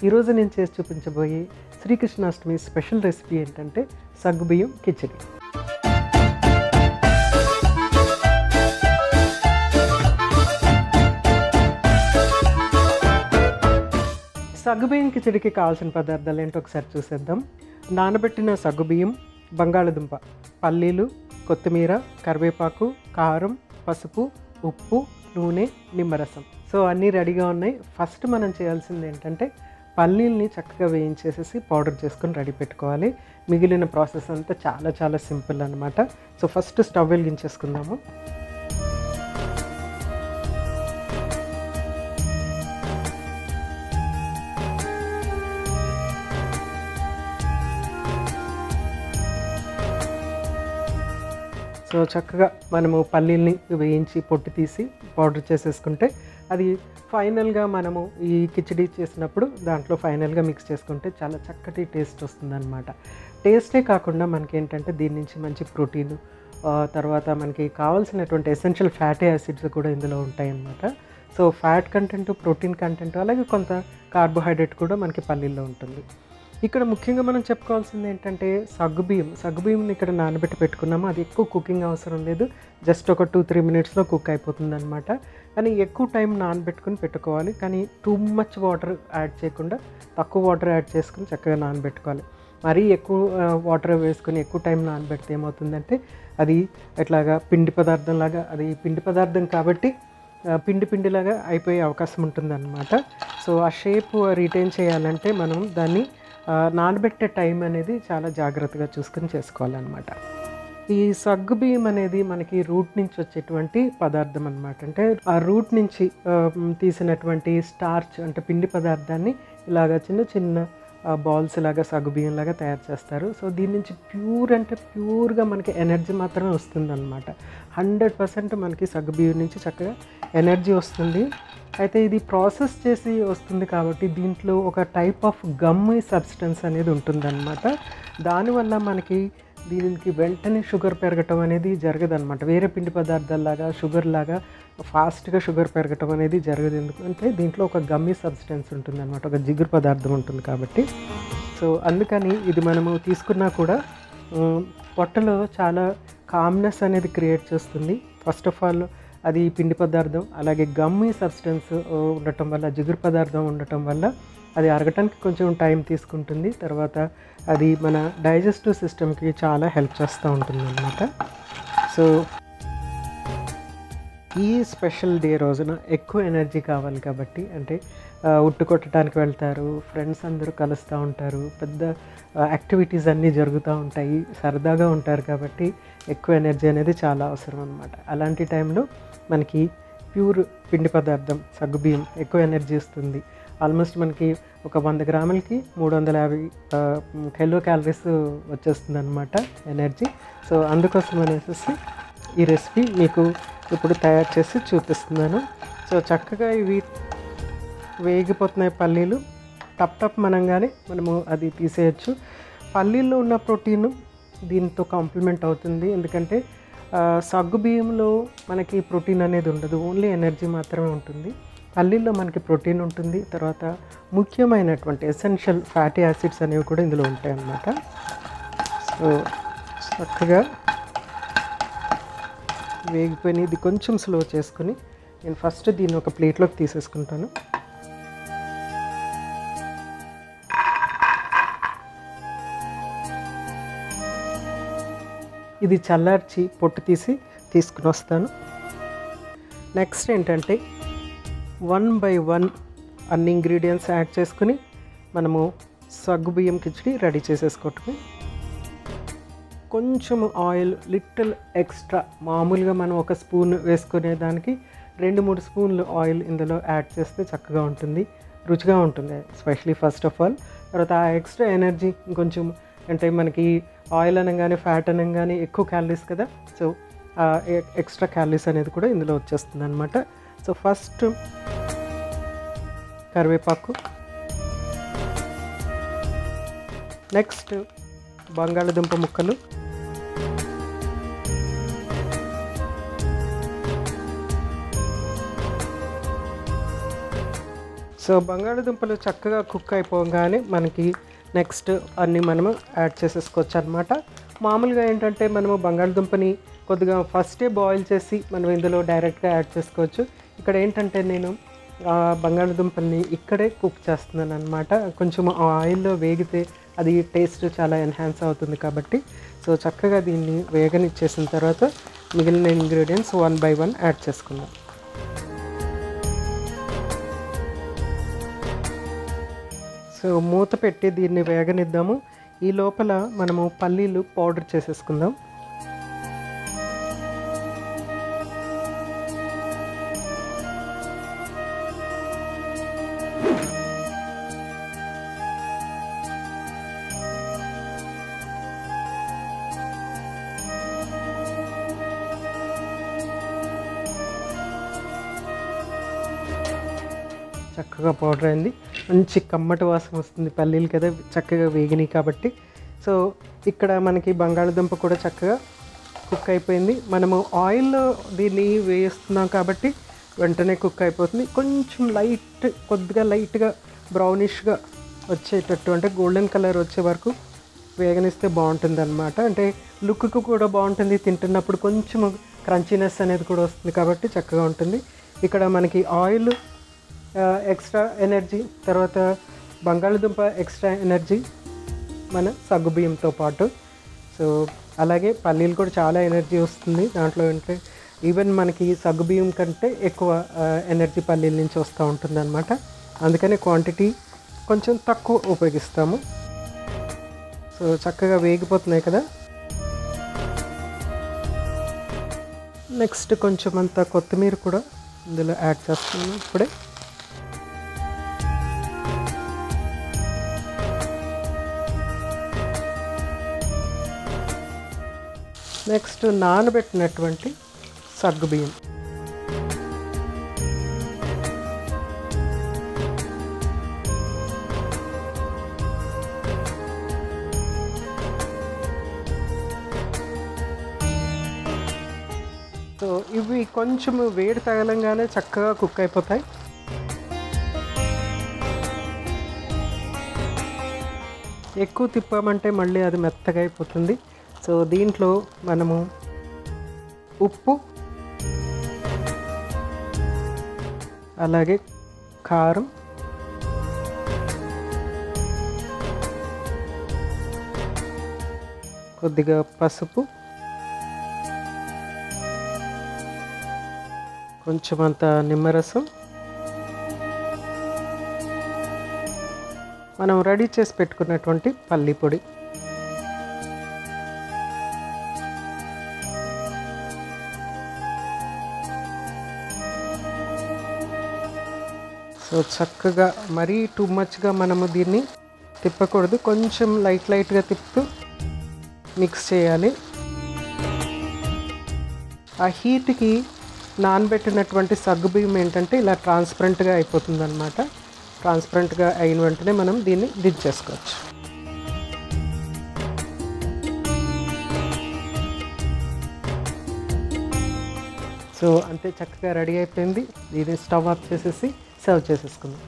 ఈరోజు నేను చేసి చూపించబోయే శ్రీకృష్ణాష్టమి స్పెషల్ రెసిపీ ఏంటంటే సగ్గుబియ్యం కిచడి. సగ్గుబియ్యం కిచడికి కావాల్సిన పదార్థాలు ఏంటో ఒకసారి చూసేద్దాం. నానబెట్టిన సగ్గుబియ్యం, బంగాళదుంప, పల్లీలు, కొత్తిమీర, కరివేపాకు, కారం, పసుపు, ఉప్పు, నూనె, నిమ్మరసం. సో అన్నీ రెడీగా ఉన్నాయి. ఫస్ట్ మనం చేయాల్సింది ఏంటంటే పల్లీల్ని చక్కగా వేయించేసేసి పౌడర్ చేసుకొని రెడీ పెట్టుకోవాలి. మిగిలిన ప్రాసెస్ అంతా చాలా సింపుల్ అనమాట. సో ఫస్ట్ స్టవ్ వెలిగించేసుకుందాము. సో చక్కగా మనము పల్లీల్ని వేయించి పొట్టు తీసి పౌడర్ చేసేసుకుంటే అది ఫైనల్గా మనము ఈ కిచడీ చేసినప్పుడు దాంట్లో ఫైనల్గా మిక్స్ చేసుకుంటే చాలా చక్కటి టేస్ట్ వస్తుందన్నమాట. టేస్టే కాకుండా మనకి ఏంటంటే దీని నుంచి మంచి ప్రోటీన్, తర్వాత మనకి కావాల్సినటువంటి ఎసెన్షియల్ ఫ్యాటీ యాసిడ్స్ కూడా ఇందులో ఉంటాయన్నమాట. So fat content, protein content, అలాగే కొంత కార్బోహైడ్రేట్ కూడా మనకి పల్లీల్లో ఉంటుంది. ఇక్కడ ముఖ్యంగా మనం చెప్పుకోవాల్సింది ఏంటంటే సగ్గుబియ్యం ఇక్కడ నానబెట్టి పెట్టుకున్నాము. అది ఎక్కువ కుకింగ్ అవసరం లేదు, జస్ట్ ఒక 2-3 మినిట్స్లో కుక్ అయిపోతుంది అనమాట. కానీ ఎక్కువ టైం నానబెట్టుకుని పెట్టుకోవాలి. కానీ టూ మచ్ వాటర్ యాడ్ చేయకుండా తక్కువ వాటర్ యాడ్ చేసుకుని చక్కగా నానబెట్టుకోవాలి. మరీ ఎక్కువ వాటర్ వేసుకొని ఎక్కువ టైం నానబెడితే ఏమవుతుందంటే అది ఇట్లాగా పిండి పదార్థం కాబట్టి పిండిలాగా అయిపోయే అవకాశం ఉంటుందన్నమాట. సో ఆ షేప్ రిటైన్ చేయాలంటే మనం దాన్ని నానబెట్టే టైం అనేది చాలా జాగ్రత్తగా చూసుకొని చేసుకోవాలన్నమాట. ఈ సగ్గుబియ్యం అనేది మనకి రూట్ నుంచి వచ్చేటువంటి పదార్థం అనమాట. అంటే ఆ రూట్ నుంచి తీసినటువంటి స్టార్చ్ అంటే పిండి పదార్థాన్ని ఇలాగ చిన్న బాల్స్ లాగా సగ్గుబియ్యం లాగా తయారు చేస్తారు. సో దీని నుంచి ప్యూర్గా మనకి ఎనర్జీ మాత్రమే వస్తుందన్నమాట. 100% మనకి సగ్గుబియ్యం నుంచి చక్కగా ఎనర్జీ వస్తుంది. అయితే ఇది ప్రాసెస్ చేసి వస్తుంది కాబట్టి దీంట్లో ఒక టైప్ ఆఫ్ గమ్మీ సబ్స్టెన్స్ అనేది ఉంటుందన్నమాట. దానివల్ల మనకి దీనికి వెంటనే షుగర్ పెరగటం అనేది జరగదన్నమాట. వేరే పిండి పదార్థాలలాగా షుగర్ లాగా ఫాస్ట్గా షుగర్ పెరగటం అనేది జరగదు. ఎందుకంటే దీంట్లో ఒక గమ్మీ సబ్స్టెన్స్ ఉంటుందన్నమాట, ఒక జిగురు పదార్థం ఉంటుంది కాబట్టి. సో అందుకని ఇది మనము తీసుకున్నా కూడా పొట్టలో చాలా కామ్నెస్ అనేది క్రియేట్ చేస్తుంది. ఫస్ట్ ఆఫ్ ఆల్ అది పిండి పదార్థం, అలాగే గమ్మీ సబ్స్టెన్స్ ఉండటం వల్ల, జిగురు పదార్థం ఉండటం వల్ల అది అరగటానికి కొంచెం టైం తీసుకుంటుంది. తర్వాత అది మన డైజెస్టివ్ సిస్టమ్కి చాలా హెల్ప్ చేస్తూ ఉంటుంది అన్నమాట. సో ఈ స్పెషల్ డే రోజున ఎక్కువ ఎనర్జీ కావాలి కాబట్టి, అంటే ఉట్టు కొట్టడానికి వెళ్తారు, ఫ్రెండ్స్ అందరూ కలుస్తూ ఉంటారు, పెద్ద యాక్టివిటీస్ అన్నీ జరుగుతూ ఉంటాయి, సరదాగా ఉంటారు కాబట్టి ఎక్కువ ఎనర్జీ అనేది చాలా అవసరం అన్నమాట. అలాంటి టైంలో మనకి ప్యూర్ పిండి పదార్థం సగ్గుబియ్యం ఎక్కువ ఎనర్జీ ఇస్తుంది. ఆల్మోస్ట్ మనకి ఒక 100 గ్రాములకి 350 కిలో క్యాలరీస్ వచ్చేస్తుంది అనమాట ఎనర్జీ. సో అందుకోసం అనేసి ఈ రెసిపీ మీకు ఇప్పుడు తయారు చేసి చూపిస్తున్నాను. సో చక్కగా ఇవి వేగిపోతున్నాయి పల్లీలు. టప్ మనంగానే మనము అది తీసేయచ్చు. పల్లీల్లో ఉన్న ప్రోటీన్ దీంతో కాంప్లిమెంట్ అవుతుంది. ఎందుకంటే సగ్గుబియ్యంలో మనకి ప్రోటీన్ అనేది ఉండదు, ఓన్లీ ఎనర్జీ మాత్రమే ఉంటుంది. పల్లీల్లో మనకి ప్రోటీన్ ఉంటుంది. తర్వాత ముఖ్యమైనటువంటి ఎసెన్షియల్ ఫ్యాటీ యాసిడ్స్ అనేవి కూడా ఇందులో ఉంటాయి అన్నమాట. సో చక్కగా వేగిపోయిన ఇది కొంచెం స్లో చేసుకుని నేను ఫస్ట్ దీన్ని ఒక ప్లేట్లోకి తీసేసుకుంటాను. ఇది చల్లార్చి పొట్టు తీసుకుని వస్తాను. నెక్స్ట్ ఏంటంటే 1 by 1 అన్ని ఇంగ్రీడియంట్స్ యాడ్ చేసుకుని మనము సగ్గుబియ్యం కిచడి రెడీ చేసేసుకోవటమే. కొంచెం ఆయిల్, లిటిల్ ఎక్స్ట్రా, మామూలుగా మనం ఒక స్పూన్ వేసుకునే దానికి 2-3 స్పూన్లు ఆయిల్ ఇందులో యాడ్ చేస్తే చక్కగా ఉంటుంది, రుచిగా ఉంటుంది ఎస్పెషలీ ఫస్ట్ ఆఫ్ ఆల్. తర్వాత ఆ ఎక్స్ట్రా ఎనర్జీ ఇంకొంచెం, అంటే మనకి ఆయిల్ అనగానే ఫ్యాట్ అనగానే ఎక్కువ క్యాలరీస్ కదా. సో ఎక్స్ట్రా క్యాలరీస్ అనేది కూడా ఇందులో వచ్చేస్తుంది అనమాట. సో ఫస్ట్ కరివేపాకు, నెక్స్ట్ బంగాళదుంప ముక్కలు, సో బంగాళదుంపలు చక్కగా కుక్ అయిపోగానే మనకి నెక్స్ట్ అన్నీ మనము యాడ్ చేసేసుకోవచ్చు అనమాట. మామూలుగా ఏంటంటే మనము బంగాళదుంపని కొద్దిగా ఫస్టే బాయిల్ చేసి మనం ఇందులో డైరెక్ట్గా యాడ్ చేసుకోవచ్చు. ఇక్కడ ఏంటంటే నేను బంగాళదుంపల్ని ఇక్కడే కుక్ చేస్తున్నాను అనమాట. కొంచెం ఆయిల్లో వేగితే అది టేస్ట్ చాలా ఎన్హాన్స్ అవుతుంది కాబట్టి సో చక్కగా దీన్ని వేగనిచ్చేసిన తర్వాత మిగిలిన ఇంగ్రీడియంట్స్ 1 by 1 యాడ్ చేసుకుందాం. సో మూత పెట్టి దీన్ని వేగనిద్దాము. ఈ లోపల మనము పల్లీలు పౌడర్ చేసేసుకుందాం. చక్కగా పౌడర్ అయింది. మంచి కమ్మటి వాసన వస్తుంది. పల్లీలు కదా చక్కగా వేగినాయి కాబట్టి. సో ఇక్కడ మనకి బంగాళదుంప కూడా చక్కగా కుక్ అయిపోయింది. మనము ఆయిల్లో దీన్ని వేస్తున్నాం కాబట్టి వెంటనే కుక్ అయిపోతుంది. కొంచెం కొద్దిగా లైట్గా బ్రౌనిష్గా వచ్చేటట్టు అంటే గోల్డెన్ కలర్ వచ్చే వరకు వేగనిస్తే బాగుంటుంది అనమాట. అంటే లుక్కు కూడా బాగుంటుంది, తింటున్నప్పుడు కొంచెం క్రంచీనెస్ అనేది కూడా వస్తుంది కాబట్టి చక్కగా ఉంటుంది. ఇక్కడ మనకి ఆయిల్ ఎక్స్ట్రా ఎనర్జీ, తర్వాత బంగాళదుంప ఎక్స్ట్రా ఎనర్జీ మన సగ్గుబియ్యంతో పాటు. సో అలాగే పల్లీలు కూడా చాలా ఎనర్జీ వస్తుంది దాంట్లో. అంటే ఈవెన్ మనకి సగ్గుబియ్యం కంటే ఎక్కువ ఎనర్జీ పల్లీల నుంచి వస్తూ ఉంటుంది అనమాట. అందుకని క్వాంటిటీ కొంచెం తక్కువ ఉపయోగిస్తాము. సో చక్కగా వేగిపోతున్నాయి కదా. నెక్స్ట్ కొంచెం అంత కొత్తిమీర కూడా ఇందులో యాడ్ చేస్తున్నాను ఇప్పుడే. నెక్స్ట్ నానబెట్టినటువంటి సగ్గుబియ్యం. సో ఇవి కొంచెం వేడి తగలంగానే చక్కగా కుక్ అయిపోతాయి. ఎక్కువ తిప్పామంటే మళ్ళీ అది మెత్తగా అయిపోతుంది. సో దీంట్లో మనము ఉప్పు, అలాగే కారం, కొద్దిగా పసుపు, కొంచెం అంత నిమ్మరసం, మనం రెడీ చేసి పెట్టుకున్నటువంటి పల్లి పొడి. సో చక్కగా మరీ టూ మచ్గా మనము దీన్ని తిప్పకూడదు, కొంచెం లైట్గా తిప్పుతూ మిక్స్ చేయాలి. ఆ హీట్కి నానబెట్టినటువంటి సగ్గుబియ్యం ఏంటంటే ఇలా ట్రాన్స్పరెంట్గా అయిపోతుంది అనమాట. ట్రాన్స్పరెంట్గా అయిన వెంటనే మనం దీన్ని దించేసుకోవచ్చు. సో అంతే, చక్కగా రెడీ అయిపోయింది. దీన్ని స్టవ్ ఆఫ్ చేసేసి సర్వ్ చేసేసుకుందాం.